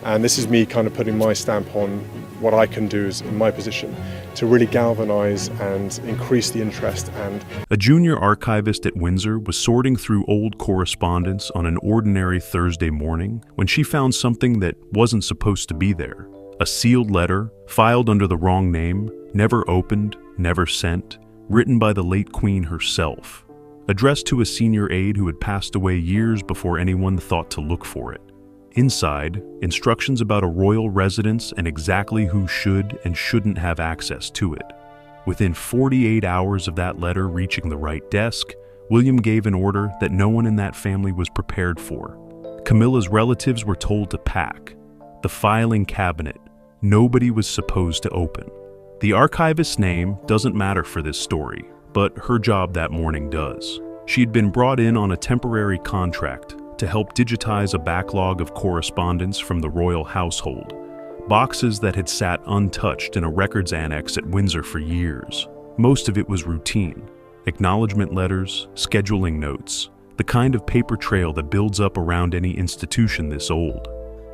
And this is me kind of putting my stamp on what I can do in my position to really galvanize and increase the interest. And a junior archivist at Windsor was sorting through old correspondence on an ordinary Thursday morning when she found something that wasn't supposed to be there. A sealed letter, filed under the wrong name, never opened, never sent, written by the late Queen herself, addressed to a senior aide who had passed away years before anyone thought to look for it. Inside, instructions about a royal residence and exactly who should and shouldn't have access to it. Within 48 hours of that letter reaching the right desk, William gave an order that no one in that family was prepared for. Camilla's relatives were told to pack. The filing cabinet, nobody was supposed to open. The archivist's name doesn't matter for this story, but her job that morning does. She'd been brought in on a temporary contract to help digitize a backlog of correspondence from the royal household, boxes that had sat untouched in a records annex at Windsor for years. Most of it was routine: acknowledgement letters, scheduling notes, the kind of paper trail that builds up around any institution this old.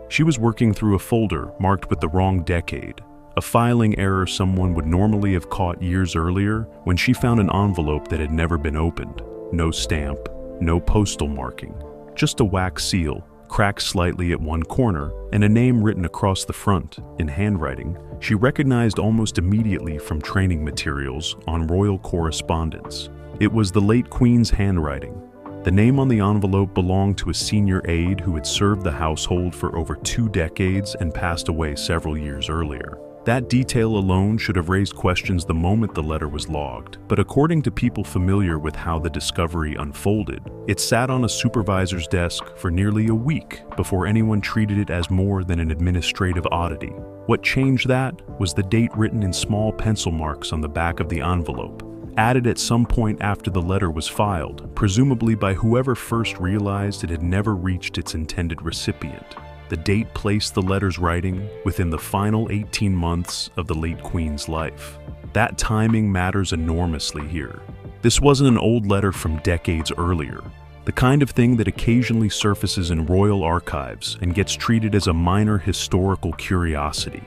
She was working through a folder marked with the wrong decade, a filing error someone would normally have caught years earlier, when she found an envelope that had never been opened. No stamp, no postal marking. Just a wax seal, cracked slightly at one corner, and a name written across the front, in handwriting she recognized almost immediately from training materials on royal correspondence. It was the late Queen's handwriting. The name on the envelope belonged to a senior aide who had served the household for over 2 decades and passed away several years earlier. That detail alone should have raised questions the moment the letter was logged, but according to people familiar with how the discovery unfolded, it sat on a supervisor's desk for nearly a week before anyone treated it as more than an administrative oddity. What changed that was the date written in small pencil marks on the back of the envelope, added at some point after the letter was filed, presumably by whoever first realized it had never reached its intended recipient. The date placed the letter's writing within the final 18 months of the late Queen's life. That timing matters enormously here. This wasn't an old letter from decades earlier, the kind of thing that occasionally surfaces in royal archives and gets treated as a minor historical curiosity.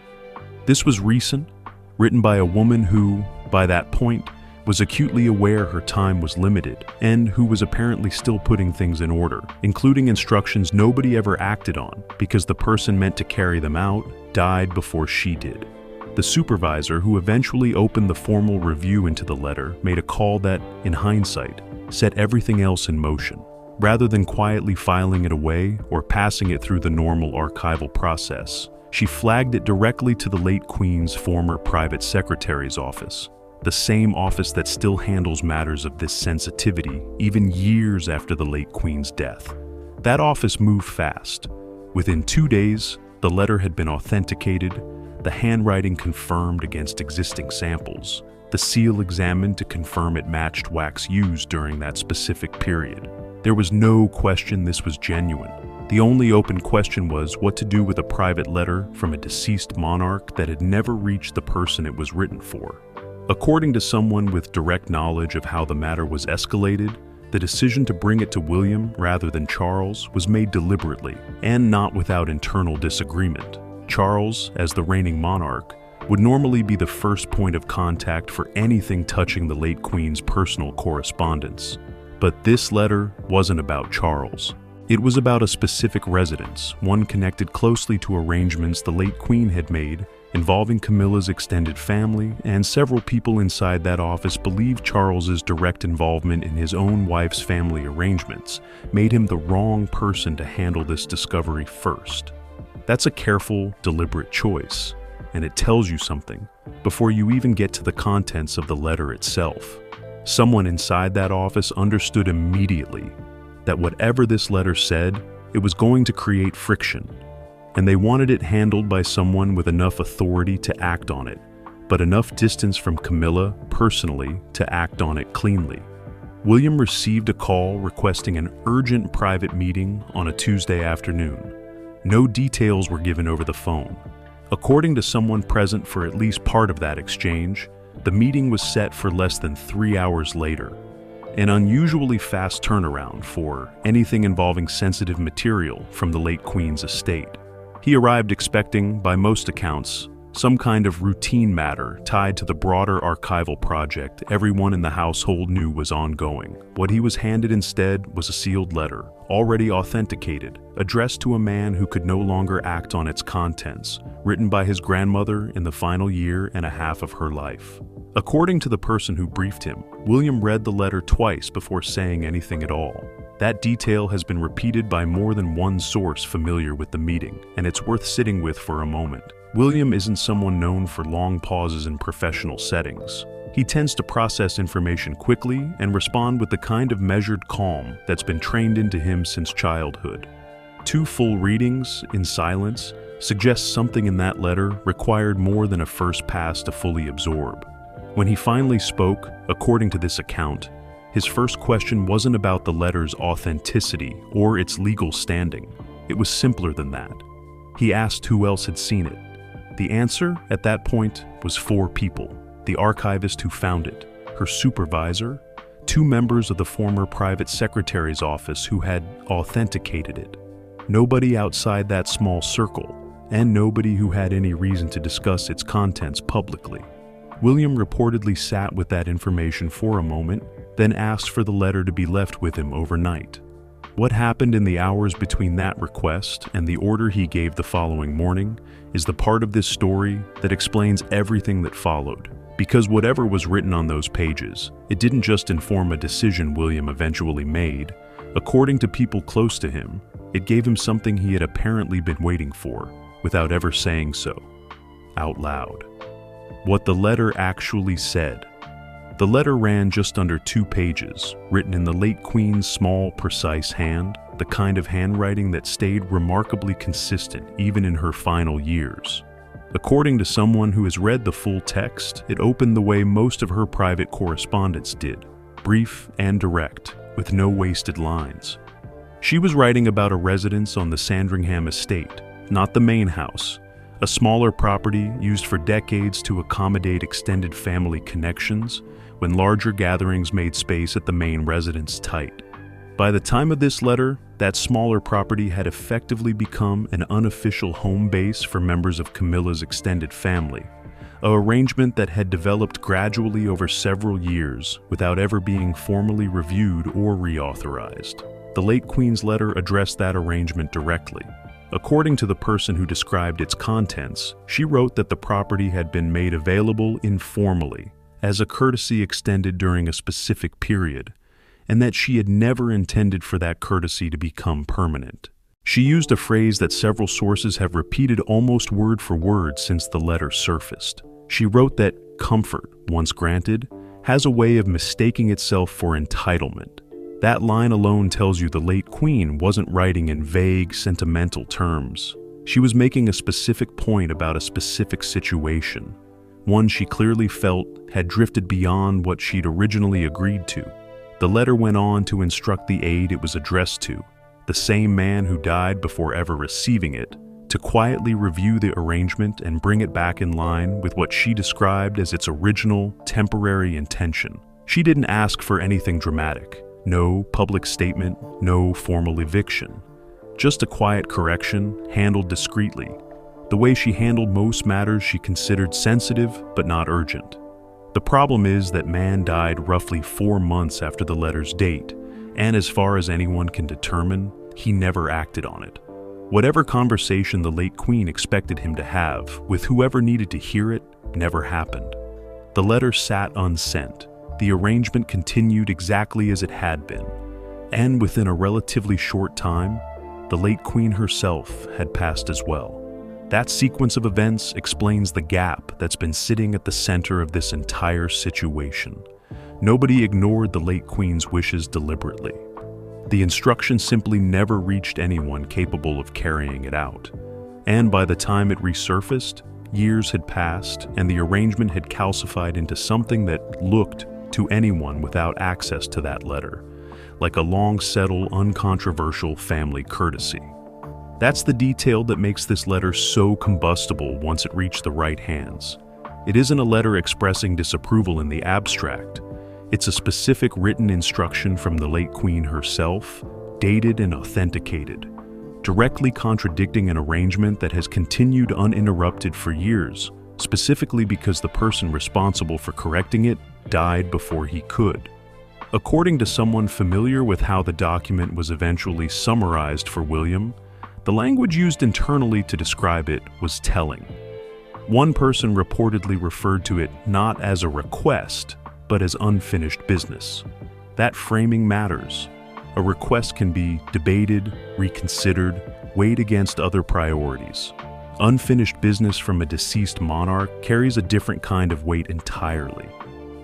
This was recent, written by a woman who, by that point, was acutely aware her time was limited and who was apparently still putting things in order, including instructions nobody ever acted on because the person meant to carry them out died before she did. The supervisor who eventually opened the formal review into the letter made a call that, in hindsight, set everything else in motion. Rather than quietly filing it away or passing it through the normal archival process, she flagged it directly to the late Queen's former private secretary's office. The same office that still handles matters of this sensitivity even years after the late Queen's death. That office moved fast. Within 2 days, the letter had been authenticated, the handwriting confirmed against existing samples, the seal examined to confirm it matched wax used during that specific period. There was no question this was genuine. The only open question was what to do with a private letter from a deceased monarch that had never reached the person it was written for. According to someone with direct knowledge of how the matter was escalated, the decision to bring it to William rather than Charles was made deliberately, and not without internal disagreement. Charles, as the reigning monarch, would normally be the first point of contact for anything touching the late Queen's personal correspondence. But this letter wasn't about Charles. It was about a specific residence, one connected closely to arrangements the late Queen had made involving Camilla's extended family, and several people inside that office believed Charles's direct involvement in his own wife's family arrangements made him the wrong person to handle this discovery first. That's a careful, deliberate choice, and it tells you something before you even get to the contents of the letter itself. Someone inside that office understood immediately that whatever this letter said, it was going to create friction, and they wanted it handled by someone with enough authority to act on it, but enough distance from Camilla personally to act on it cleanly. William received a call requesting an urgent private meeting on a Tuesday afternoon. No details were given over the phone. According to someone present for at least part of that exchange, the meeting was set for less than 3 hours later, an unusually fast turnaround for anything involving sensitive material from the late Queen's estate. He arrived expecting, by most accounts, some kind of routine matter tied to the broader archival project everyone in the household knew was ongoing. What he was handed instead was a sealed letter, already authenticated, addressed to a man who could no longer act on its contents, written by his grandmother in the final year and a half of her life. According to the person who briefed him, William read the letter twice before saying anything at all. That detail has been repeated by more than one source familiar with the meeting, and it's worth sitting with for a moment. William isn't someone known for long pauses in professional settings. He tends to process information quickly and respond with the kind of measured calm that's been trained into him since childhood. 2 full readings, in silence, suggest something in that letter required more than a first pass to fully absorb. When he finally spoke, according to this account, his first question wasn't about the letter's authenticity or its legal standing. It was simpler than that. He asked who else had seen it. The answer, at that point, was 4 people: the archivist who found it, her supervisor, 2 members of the former private secretary's office who had authenticated it. Nobody outside that small circle, and nobody who had any reason to discuss its contents publicly. William reportedly sat with that information for a moment, then asked for the letter to be left with him overnight. What happened in the hours between that request and the order he gave the following morning is the part of this story that explains everything that followed. Because whatever was written on those pages, it didn't just inform a decision William eventually made. According to people close to him, it gave him something he had apparently been waiting for, without ever saying so, out loud. What the letter actually said. The letter ran just under 2 pages, written in the late Queen's small, precise hand, the kind of handwriting that stayed remarkably consistent even in her final years. According to someone who has read the full text, it opened the way most of her private correspondence did, brief and direct, with no wasted lines. She was writing about a residence on the Sandringham estate, not the main house, a smaller property used for decades to accommodate extended family connections when larger gatherings made space at the main residence tight. By the time of this letter, that smaller property had effectively become an unofficial home base for members of Camilla's extended family, an arrangement that had developed gradually over several years without ever being formally reviewed or reauthorized. The late Queen's letter addressed that arrangement directly. According to the person who described its contents, she wrote that the property had been made available informally, as a courtesy extended during a specific period, and that she had never intended for that courtesy to become permanent. She used a phrase that several sources have repeated almost word for word since the letter surfaced. She wrote that comfort, once granted, has a way of mistaking itself for entitlement. That line alone tells you the late Queen wasn't writing in vague, sentimental terms. She was making a specific point about a specific situation, one she clearly felt had drifted beyond what she'd originally agreed to. The letter went on to instruct the aide it was addressed to, the same man who died before ever receiving it, to quietly review the arrangement and bring it back in line with what she described as its original, temporary intention. She didn't ask for anything dramatic. No public statement, no formal eviction. Just a quiet correction, handled discreetly, the way she handled most matters she considered sensitive but not urgent. The problem is that man died roughly 4 months after the letter's date, and as far as anyone can determine, he never acted on it. Whatever conversation the late Queen expected him to have with whoever needed to hear it never happened. The letter sat unsent. The arrangement continued exactly as it had been, and within a relatively short time, the late Queen herself had passed as well. That sequence of events explains the gap that's been sitting at the center of this entire situation. Nobody ignored the late Queen's wishes deliberately. The instruction simply never reached anyone capable of carrying it out. And by the time it resurfaced, years had passed and the arrangement had calcified into something that looked, to anyone without access to that letter, like a long-settled, uncontroversial family courtesy. That's the detail that makes this letter so combustible once it reached the right hands. It isn't a letter expressing disapproval in the abstract. It's a specific written instruction from the late Queen herself, dated and authenticated. directly contradicting an arrangement that has continued uninterrupted for years, specifically because the person responsible for correcting it died before he could. According to someone familiar with how the document was eventually summarized for William, the language used internally to describe it was telling. One person reportedly referred to it not as a request, but as unfinished business. That framing matters. A request can be debated, reconsidered, weighed against other priorities. Unfinished business from a deceased monarch carries a different kind of weight entirely,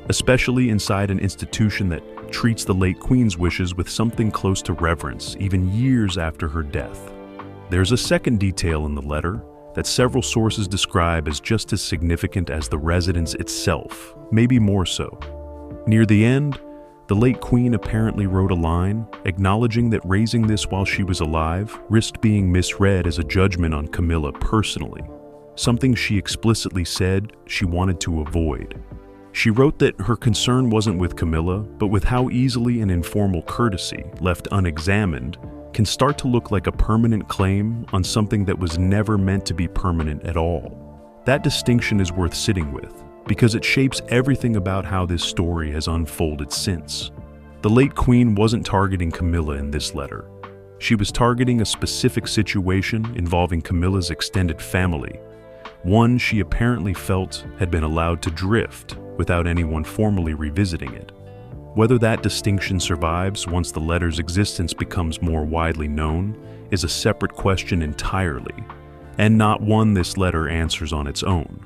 especially inside an institution that treats the late Queen's wishes with something close to reverence, even years after her death. There's a second detail in the letter that several sources describe as just as significant as the residence itself, maybe more so. Near the end, the late Queen apparently wrote a line acknowledging that raising this while she was alive risked being misread as a judgment on Camilla personally, something she explicitly said she wanted to avoid. She wrote that her concern wasn't with Camilla, but with how easily an informal courtesy, left unexamined, can start to look like a permanent claim on something that was never meant to be permanent at all. That distinction is worth sitting with, because it shapes everything about how this story has unfolded since. The late Queen wasn't targeting Camilla in this letter. She was targeting a specific situation involving Camilla's extended family, one she apparently felt had been allowed to drift without anyone formally revisiting it. Whether that distinction survives once the letter's existence becomes more widely known is a separate question entirely, and not one this letter answers on its own.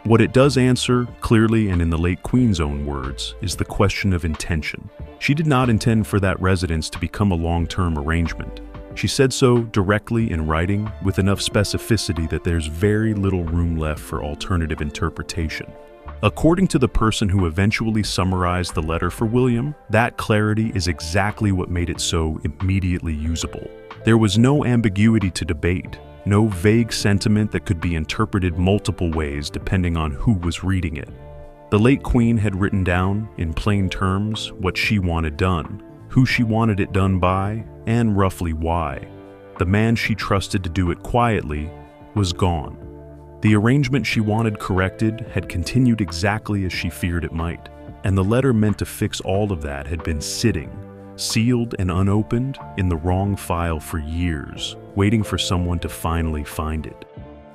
What it does answer, clearly and in the late Queen's own words, is the question of intention. She did not intend for that residence to become a long-term arrangement. She said so directly in writing with enough specificity that there's very little room left for alternative interpretation. According to the person who eventually summarized the letter for William, that clarity is exactly what made it so immediately usable. There was no ambiguity to debate, no vague sentiment that could be interpreted multiple ways depending on who was reading it. The late Queen had written down, in plain terms, what she wanted done, who she wanted it done by, and roughly why. The man she trusted to do it quietly was gone. The arrangement she wanted corrected had continued exactly as she feared it might, and the letter meant to fix all of that had been sitting, sealed and unopened, in the wrong file for years, waiting for someone to finally find it.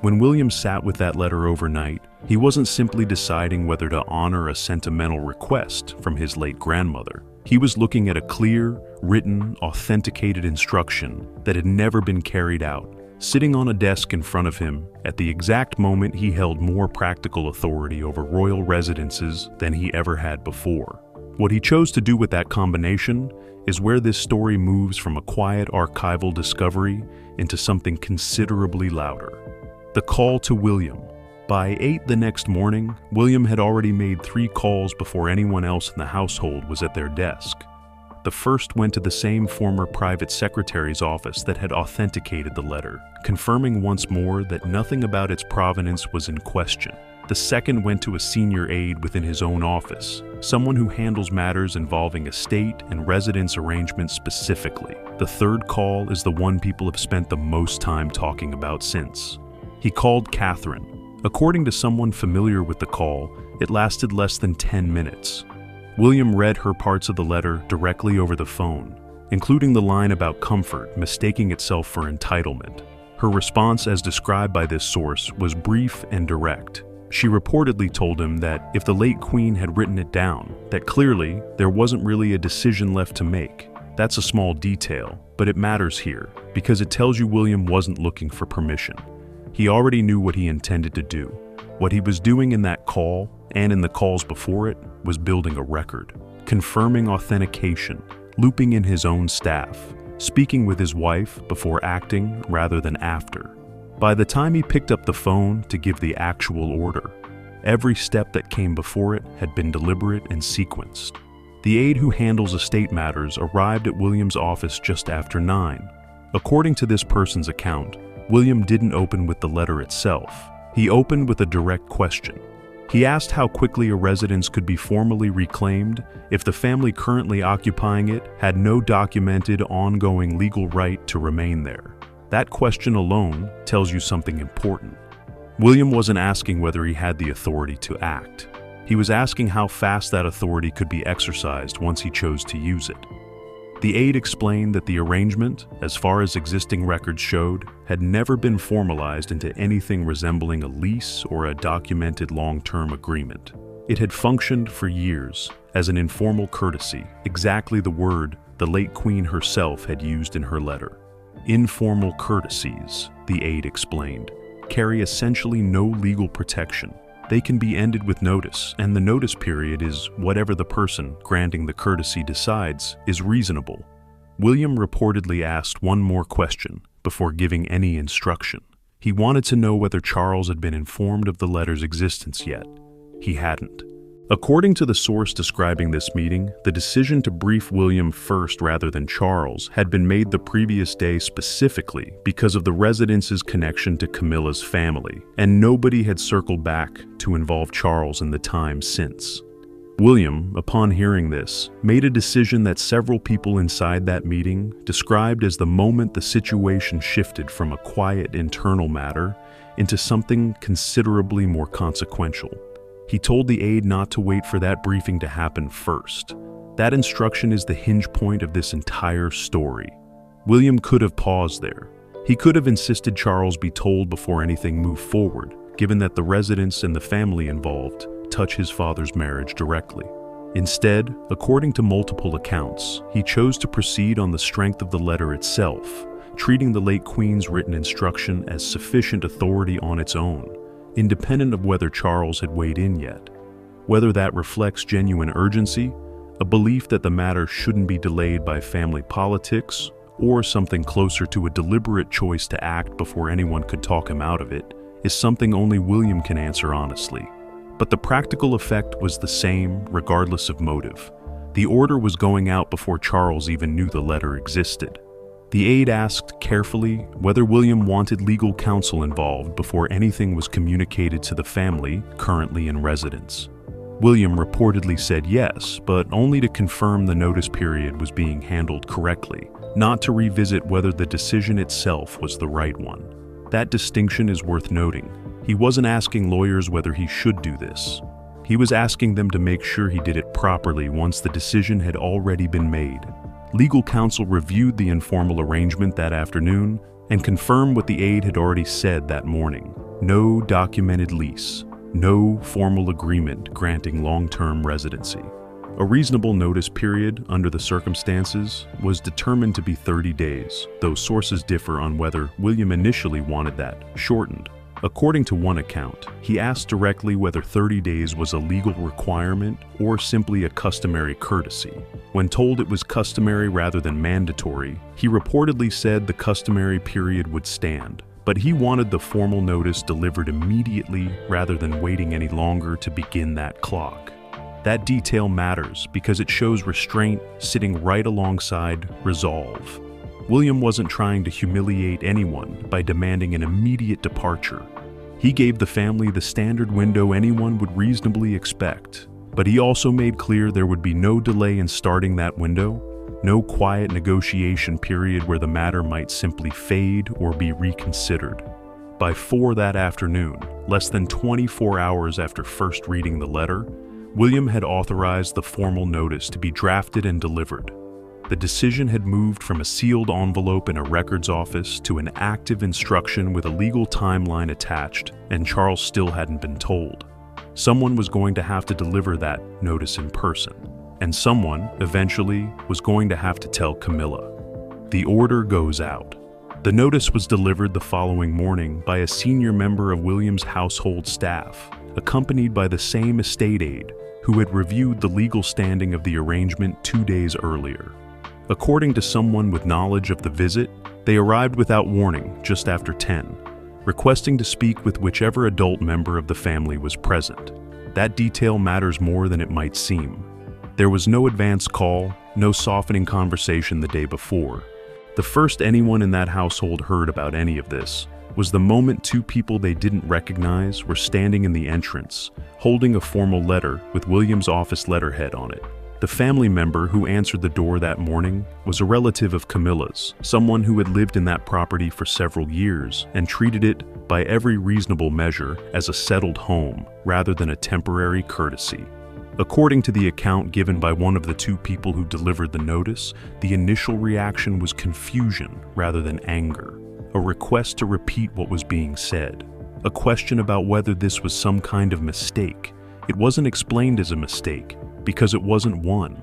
When William sat with that letter overnight, he wasn't simply deciding whether to honor a sentimental request from his late grandmother. He was looking at a clear, written, authenticated instruction that had never been carried out, sitting on a desk in front of him at the exact moment he held more practical authority over royal residences than he ever had before. What he chose to do with that combination is where this story moves from a quiet archival discovery into something considerably louder. The call to William. By 8 the next morning, William had already made 3 calls before anyone else in the household was at their desk. The first went to the same former private secretary's office that had authenticated the letter, confirming once more that nothing about its provenance was in question. The second went to a senior aide within his own office, someone who handles matters involving estate and residence arrangements specifically. The third call is the one people have spent the most time talking about since. He called Catherine. According to someone familiar with the call, it lasted less than 10 minutes. William read her parts of the letter directly over the phone, including the line about comfort mistaking itself for entitlement. Her response, as described by this source, was brief and direct. She reportedly told him that if the late Queen had written it down, that clearly there wasn't really a decision left to make. That's a small detail, but it matters here, because it tells you William wasn't looking for permission. He already knew what he intended to do. What he was doing in that call, and in the calls before it, was building a record, confirming authentication, looping in his own staff, speaking with his wife before acting rather than after. By the time he picked up the phone to give the actual order, every step that came before it had been deliberate and sequenced. The aide who handles estate matters arrived at William's office just after 9. According to this person's account, William didn't open with the letter itself. He opened with a direct question. He asked how quickly a residence could be formally reclaimed if the family currently occupying it had no documented ongoing legal right to remain there. That question alone tells you something important. William wasn't asking whether he had the authority to act. He was asking how fast that authority could be exercised once he chose to use it. The aide explained that the arrangement, as far as existing records showed, had never been formalized into anything resembling a lease or a documented long-term agreement. It had functioned for years as an informal courtesy, exactly the word the late Queen herself had used in her letter. Informal courtesies, the aide explained, carry essentially no legal protection. They can be ended with notice, and the notice period is whatever the person granting the courtesy decides is reasonable. William reportedly asked one more question before giving any instruction. He wanted to know whether Charles had been informed of the letter's existence yet. He hadn't. According to the source describing this meeting, the decision to brief William first rather than Charles had been made the previous day specifically because of the residence's connection to Camilla's family, and nobody had circled back to involve Charles in the time since. William, upon hearing this, made a decision that several people inside that meeting described as the moment the situation shifted from a quiet internal matter into something considerably more consequential. He told the aide not to wait for that briefing to happen first. That instruction is the hinge point of this entire story. William could have paused there. He could have insisted Charles be told before anything moved forward, given that the residents and the family involved touch his father's marriage directly. Instead, according to multiple accounts, he chose to proceed on the strength of the letter itself, treating the late Queen's written instruction as sufficient authority on its own, independent of whether Charles had weighed in yet. Whether that reflects genuine urgency, a belief that the matter shouldn't be delayed by family politics, or something closer to a deliberate choice to act before anyone could talk him out of it, is something only William can answer honestly. But the practical effect was the same, regardless of motive. The order was going out before Charles even knew the letter existed. The aide asked carefully whether William wanted legal counsel involved before anything was communicated to the family currently in residence. William reportedly said yes, but only to confirm the notice period was being handled correctly, not to revisit whether the decision itself was the right one. That distinction is worth noting. He wasn't asking lawyers whether he should do this. He was asking them to make sure he did it properly once the decision had already been made. Legal counsel reviewed the informal arrangement that afternoon and confirmed what the aide had already said that morning. No documented lease, no formal agreement granting long-term residency. A reasonable notice period under the circumstances was determined to be 30 days, though sources differ on whether William initially wanted that shortened. According to one account, he asked directly whether 30 days was a legal requirement or simply a customary courtesy. When told it was customary rather than mandatory, he reportedly said the customary period would stand, but he wanted the formal notice delivered immediately rather than waiting any longer to begin that clock. That detail matters because it shows restraint sitting right alongside resolve. William wasn't trying to humiliate anyone by demanding an immediate departure. He gave the family the standard window anyone would reasonably expect, but he also made clear there would be no delay in starting that window, no quiet negotiation period where the matter might simply fade or be reconsidered. By 4 that afternoon, less than 24 hours after first reading the letter, William had authorized the formal notice to be drafted and delivered. The decision had moved from a sealed envelope in a records office to an active instruction with a legal timeline attached, and Charles still hadn't been told. Someone was going to have to deliver that notice in person, and someone, eventually, was going to have to tell Camilla. The order goes out. The notice was delivered the following morning by a senior member of William's household staff, accompanied by the same estate aide who had reviewed the legal standing of the arrangement 2 days earlier. According to someone with knowledge of the visit, they arrived without warning just after 10, requesting to speak with whichever adult member of the family was present. That detail matters more than it might seem. There was no advance call, no softening conversation the day before. The first anyone in that household heard about any of this was the moment 2 people they didn't recognize were standing in the entrance, holding a formal letter with William's office letterhead on it. The family member who answered the door that morning was a relative of Camilla's, someone who had lived in that property for several years and treated it, by every reasonable measure, as a settled home rather than a temporary courtesy. According to the account given by one of the two people who delivered the notice, the initial reaction was confusion rather than anger, a request to repeat what was being said, a question about whether this was some kind of mistake. It wasn't explained as a mistake, because it wasn't one.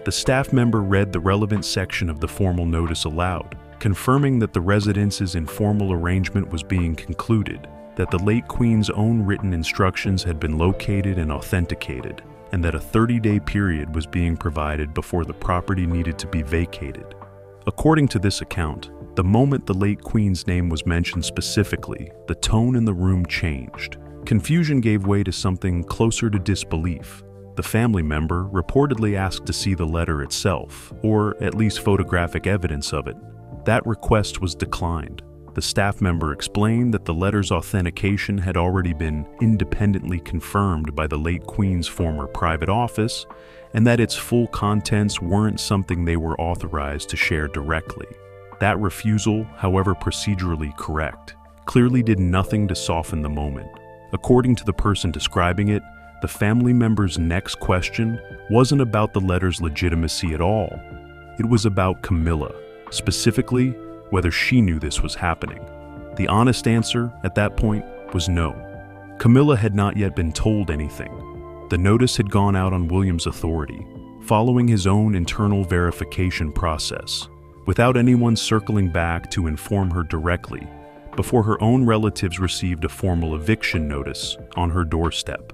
The staff member read the relevant section of the formal notice aloud, confirming that the residence's informal arrangement was being concluded, that the late Queen's own written instructions had been located and authenticated, and that a 30-day period was being provided before the property needed to be vacated. According to this account, the moment the late Queen's name was mentioned specifically, the tone in the room changed. Confusion gave way to something closer to disbelief. The family member reportedly asked to see the letter itself, or at least photographic evidence of it. That request was declined. The staff member explained that the letter's authentication had already been independently confirmed by the late Queen's former private office, and that its full contents weren't something they were authorized to share directly. That refusal, however procedurally correct, clearly did nothing to soften the moment. According to the person describing it, the family member's next question wasn't about the letter's legitimacy at all. It was about Camilla, specifically whether she knew this was happening. The honest answer at that point was no. Camilla had not yet been told anything. The notice had gone out on William's authority, following his own internal verification process, without anyone circling back to inform her directly, before her own relatives received a formal eviction notice on her doorstep.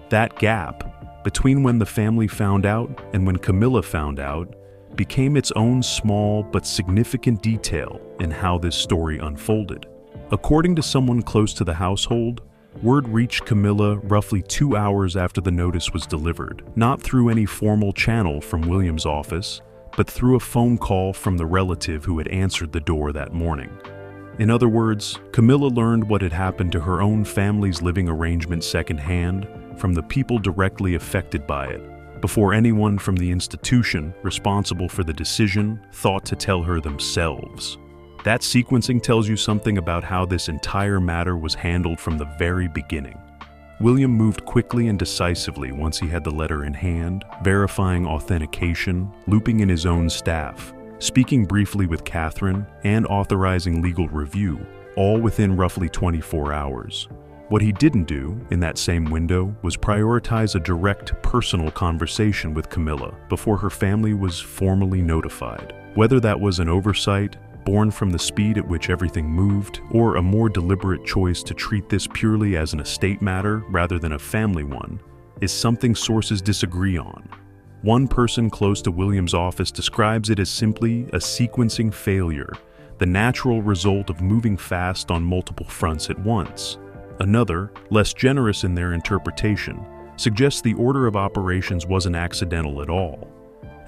That gap, between when the family found out and when Camilla found out, became its own small but significant detail in how this story unfolded. According to someone close to the household, word reached Camilla roughly 2 hours after the notice was delivered, not through any formal channel from William's office, but through a phone call from the relative who had answered the door that morning. In other words, Camilla learned what had happened to her own family's living arrangement secondhand from the people directly affected by it, before anyone from the institution responsible for the decision thought to tell her themselves. That sequencing tells you something about how this entire matter was handled from the very beginning. William moved quickly and decisively once he had the letter in hand, verifying authentication, looping in his own staff, speaking briefly with Catherine, and authorizing legal review, all within roughly 24 hours. What he didn't do in that same window was prioritize a direct personal conversation with Camilla before her family was formally notified. Whether that was an oversight, born from the speed at which everything moved, or a more deliberate choice to treat this purely as an estate matter rather than a family one, is something sources disagree on. One person close to William's office describes it as simply a sequencing failure, the natural result of moving fast on multiple fronts at once. Another, less generous in their interpretation, suggests the order of operations wasn't accidental at all,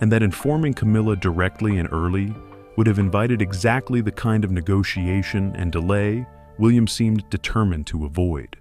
and that informing Camilla directly and early would have invited exactly the kind of negotiation and delay William seemed determined to avoid.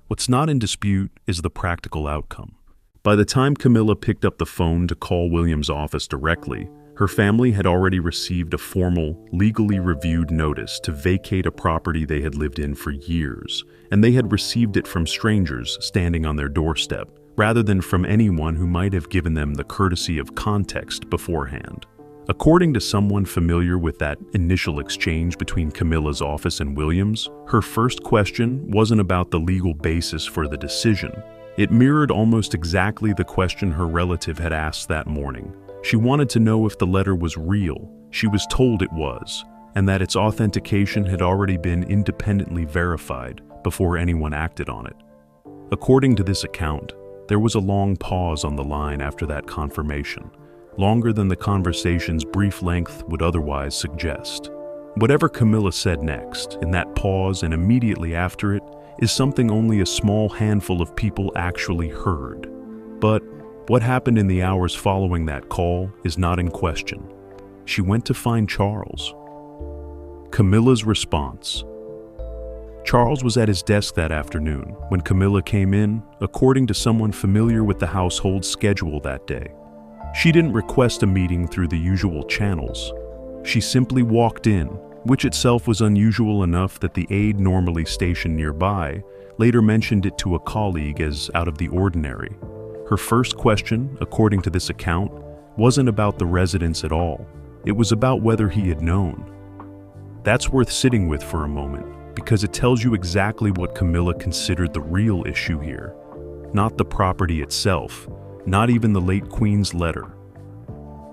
What's not in dispute is the practical outcome. By the time Camilla picked up the phone to call William's office directly, her family had already received a formal, legally reviewed notice to vacate a property they had lived in for years, and they had received it from strangers standing on their doorstep, rather than from anyone who might have given them the courtesy of context beforehand. According to someone familiar with that initial exchange between Camilla's office and William's, her first question wasn't about the legal basis for the decision. It mirrored almost exactly the question her relative had asked that morning. She wanted to know if the letter was real. She was told it was, and that its authentication had already been independently verified before anyone acted on it. According to this account, there was a long pause on the line after that confirmation, longer than the conversation's brief length would otherwise suggest. Whatever Camilla said next, in that pause and immediately after it, is something only a small handful of people actually heard. But what happened in the hours following that call is not in question. She went to find Charles. Camilla's response. Charles was at his desk that afternoon when Camilla came in, according to someone familiar with the household's schedule that day. She didn't request a meeting through the usual channels. She simply walked in, which itself was unusual enough that the aide normally stationed nearby later mentioned it to a colleague as out of the ordinary. Her first question, according to this account, wasn't about the residence at all. It was about whether he had known. That's worth sitting with for a moment, because it tells you exactly what Camilla considered the real issue here. Not the property itself, not even the late Queen's letter.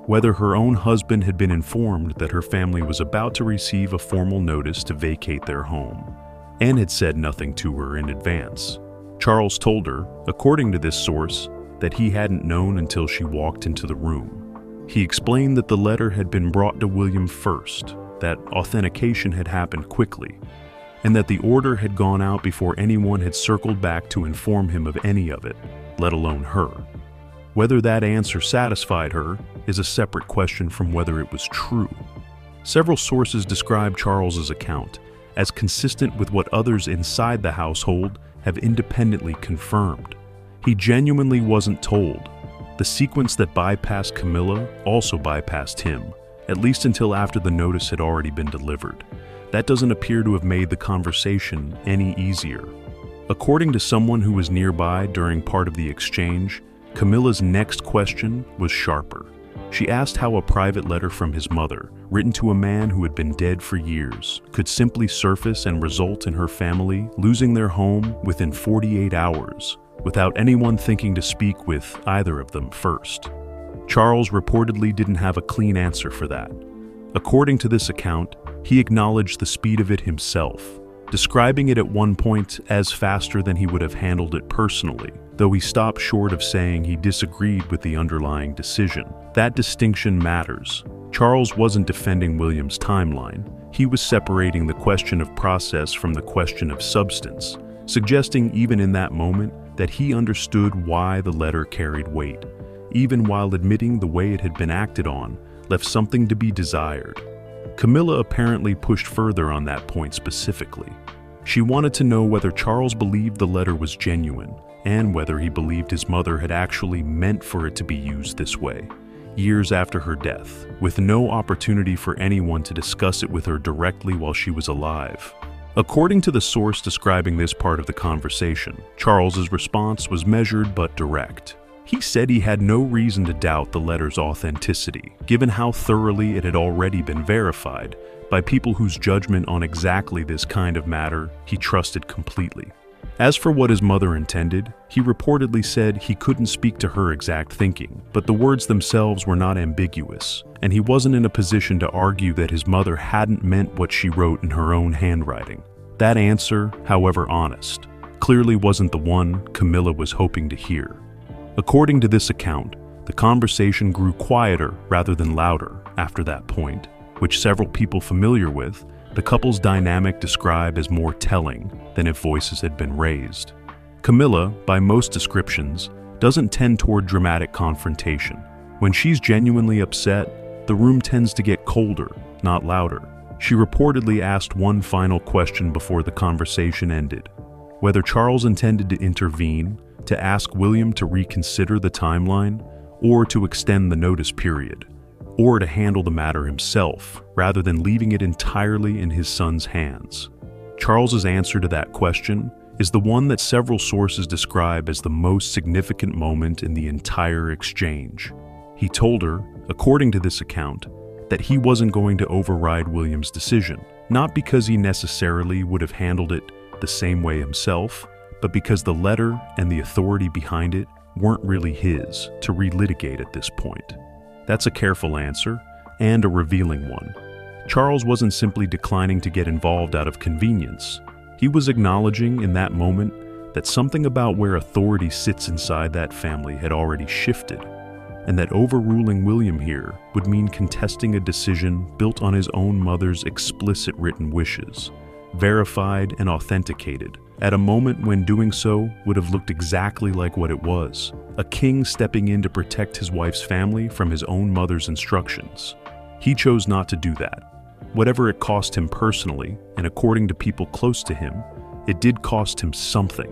Whether her own husband had been informed that her family was about to receive a formal notice to vacate their home, and had said nothing to her in advance. Charles told her, according to this source, that he hadn't known until she walked into the room. He explained that the letter had been brought to William first, that authentication had happened quickly, and that the order had gone out before anyone had circled back to inform him of any of it, let alone her. Whether that answer satisfied her is a separate question from whether it was true. Several sources describe Charles's account as consistent with what others inside the household have independently confirmed. He genuinely wasn't told. The sequence that bypassed Camilla also bypassed him, at least until after the notice had already been delivered. That doesn't appear to have made the conversation any easier. According to someone who was nearby during part of the exchange, Camilla's next question was sharper. She asked how a private letter from his mother, written to a man who had been dead for years, could simply surface and result in her family losing their home within 48 hours, without anyone thinking to speak with either of them first. Charles reportedly didn't have a clean answer for that. According to this account, he acknowledged the speed of it himself, describing it at one point as faster than he would have handled it personally, though he stopped short of saying he disagreed with the underlying decision. That distinction matters. Charles wasn't defending William's timeline. He was separating the question of process from the question of substance, suggesting even in that moment that he understood why the letter carried weight, even while admitting the way it had been acted on left something to be desired. Camilla apparently pushed further on that point specifically. She wanted to know whether Charles believed the letter was genuine, and whether he believed his mother had actually meant for it to be used this way, years after her death, with no opportunity for anyone to discuss it with her directly while she was alive. According to the source describing this part of the conversation, Charles's response was measured but direct. He said he had no reason to doubt the letter's authenticity, given how thoroughly it had already been verified by people whose judgment on exactly this kind of matter he trusted completely. As for what his mother intended, he reportedly said he couldn't speak to her exact thinking, but the words themselves were not ambiguous, and he wasn't in a position to argue that his mother hadn't meant what she wrote in her own handwriting. That answer, however honest, clearly wasn't the one Camilla was hoping to hear. According to this account, the conversation grew quieter rather than louder after that point, which several people familiar with the couple's dynamic describe as more telling than if voices had been raised. Camilla, by most descriptions, doesn't tend toward dramatic confrontation. When she's genuinely upset, the room tends to get colder, not louder. She reportedly asked one final question before the conversation ended: whether Charles intended to intervene, to ask William to reconsider the timeline, or to extend the notice period, or to handle the matter himself, rather than leaving it entirely in his son's hands. Charles's answer to that question is the one that several sources describe as the most significant moment in the entire exchange. He told her, according to this account, that he wasn't going to override William's decision, not because he necessarily would have handled it the same way himself, but because the letter and the authority behind it weren't really his to relitigate at this point. That's a careful answer, and a revealing one. Charles wasn't simply declining to get involved out of convenience. He was acknowledging in that moment that something about where authority sits inside that family had already shifted, and that overruling William here would mean contesting a decision built on his own mother's explicit written wishes, verified and authenticated, at a moment when doing so would have looked exactly like what it was: a king stepping in to protect his wife's family from his own mother's instructions. He chose not to do that. Whatever it cost him personally, and according to people close to him, it did cost him something.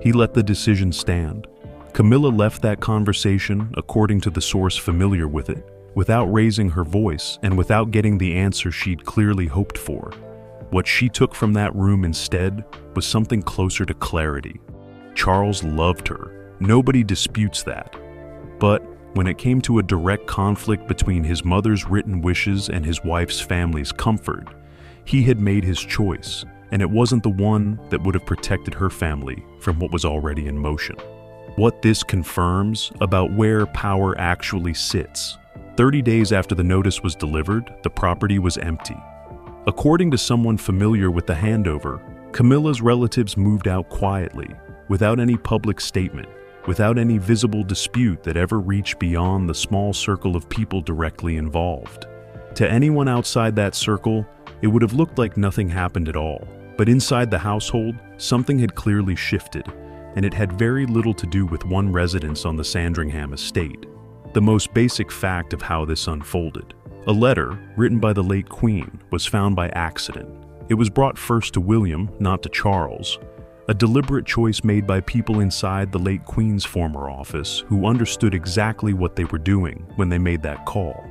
He let the decision stand. Camilla left that conversation, according to the source familiar with it, without raising her voice and without getting the answer she'd clearly hoped for. What she took from that room instead was something closer to clarity. Charles loved her. Nobody disputes that. But when it came to a direct conflict between his mother's written wishes and his wife's family's comfort, he had made his choice, and it wasn't the one that would have protected her family from what was already in motion. What this confirms about where power actually sits. 30 days after the notice was delivered, the property was empty. According to someone familiar with the handover, Camilla's relatives moved out quietly, without any public statement, without any visible dispute that ever reached beyond the small circle of people directly involved. To anyone outside that circle, it would have looked like nothing happened at all. But inside the household, something had clearly shifted, and it had very little to do with one residence on the Sandringham estate. The most basic fact of how this unfolded. A letter, written by the late Queen, was found by accident. It was brought first to William, not to Charles. A deliberate choice made by people inside the late Queen's former office who understood exactly what they were doing when they made that call.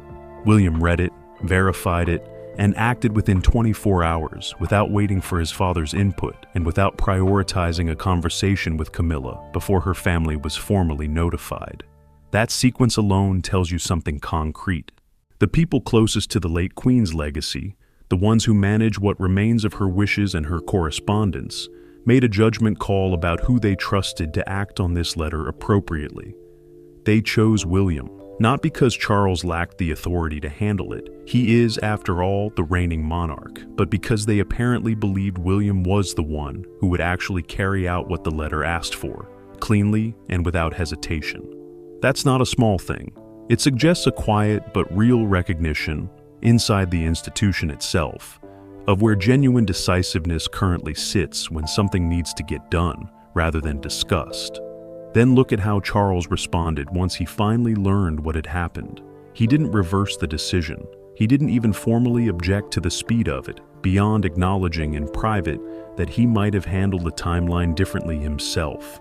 William read it, verified it, and acted within 24 hours without waiting for his father's input and without prioritizing a conversation with Camilla before her family was formally notified. That sequence alone tells you something concrete. The people closest to the late Queen's legacy, the ones who manage what remains of her wishes and her correspondence, made a judgment call about who they trusted to act on this letter appropriately. They chose William, not because Charles lacked the authority to handle it. He is, after all, the reigning monarch, but because they apparently believed William was the one who would actually carry out what the letter asked for, cleanly and without hesitation. That's not a small thing. It suggests a quiet but real recognition, inside the institution itself, of where genuine decisiveness currently sits when something needs to get done rather than discussed. Then look at how Charles responded once he finally learned what had happened. He didn't reverse the decision. He didn't even formally object to the speed of it, beyond acknowledging in private that he might have handled the timeline differently himself.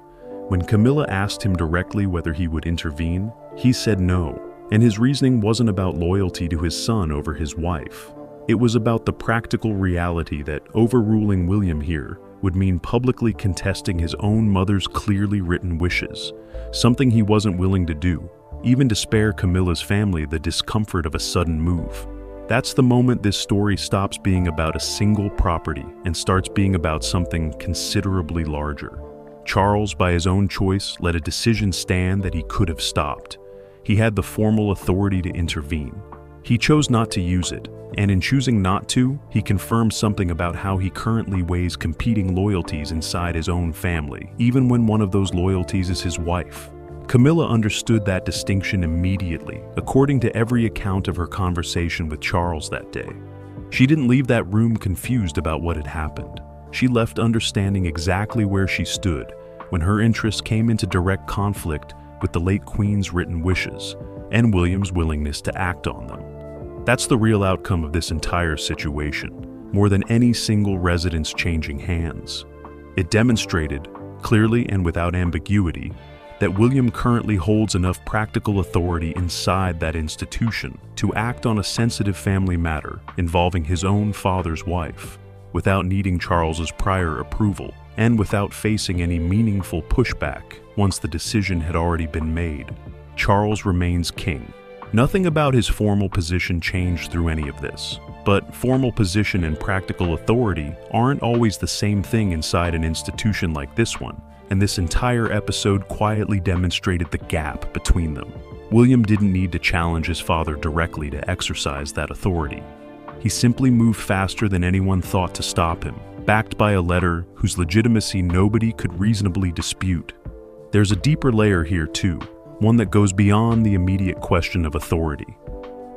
When Camilla asked him directly whether he would intervene, he said no, and his reasoning wasn't about loyalty to his son over his wife. It was about the practical reality that overruling William here would mean publicly contesting his own mother's clearly written wishes, something he wasn't willing to do, even to spare Camilla's family the discomfort of a sudden move. That's the moment this story stops being about a single property and starts being about something considerably larger. Charles, by his own choice, let a decision stand that he could have stopped. He had the formal authority to intervene. He chose not to use it, and in choosing not to, he confirmed something about how he currently weighs competing loyalties inside his own family, even when one of those loyalties is his wife. Camilla understood that distinction immediately, according to every account of her conversation with Charles that day. She didn't leave that room confused about what had happened. She left understanding exactly where she stood when her interests came into direct conflict with the late Queen's written wishes and William's willingness to act on them. That's the real outcome of this entire situation, more than any single residence changing hands. It demonstrated, clearly and without ambiguity, that William currently holds enough practical authority inside that institution to act on a sensitive family matter involving his own father's wife, without needing Charles's prior approval, and without facing any meaningful pushback once the decision had already been made. Charles remains king. Nothing about his formal position changed through any of this, but formal position and practical authority aren't always the same thing inside an institution like this one, and this entire episode quietly demonstrated the gap between them. William didn't need to challenge his father directly to exercise that authority. He simply moved faster than anyone thought to stop him, backed by a letter whose legitimacy nobody could reasonably dispute. There's a deeper layer here too, one that goes beyond the immediate question of authority.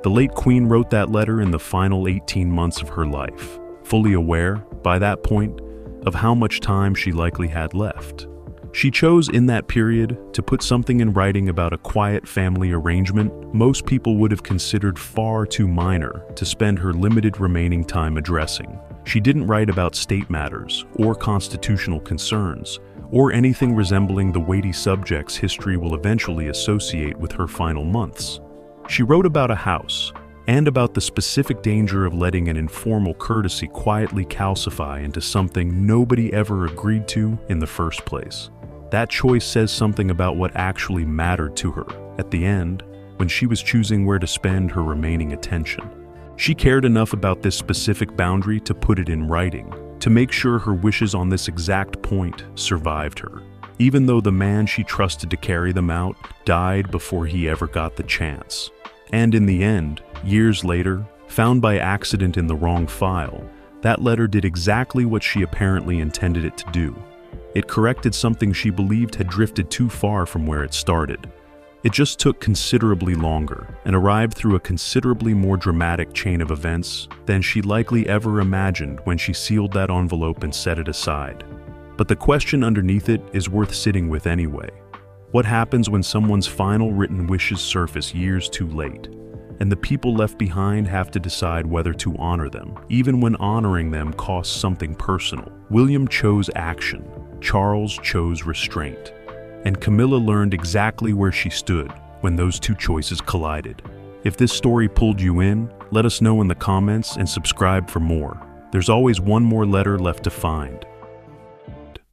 The late Queen wrote that letter in the final 18 months of her life, fully aware, by that point, of how much time she likely had left. She chose in that period to put something in writing about a quiet family arrangement most people would have considered far too minor to spend her limited remaining time addressing. She didn't write about state matters or constitutional concerns, or anything resembling the weighty subjects history will eventually associate with her final months. She wrote about a house, and about the specific danger of letting an informal courtesy quietly calcify into something nobody ever agreed to in the first place. That choice says something about what actually mattered to her at the end, when she was choosing where to spend her remaining attention. She cared enough about this specific boundary to put it in writing, to make sure her wishes on this exact point survived her, even though the man she trusted to carry them out died before he ever got the chance. And in the end, years later, found by accident in the wrong file, that letter did exactly what she apparently intended it to do. It corrected something she believed had drifted too far from where it started. It just took considerably longer and arrived through a considerably more dramatic chain of events than she likely ever imagined when she sealed that envelope and set it aside. But the question underneath it is worth sitting with anyway. What happens when someone's final written wishes surface years too late, and the people left behind have to decide whether to honor them, even when honoring them costs something personal? William chose action, Charles chose restraint, and Camilla learned exactly where she stood when those two choices collided. If this story pulled you in, let us know in the comments and subscribe for more. There's always one more letter left to find.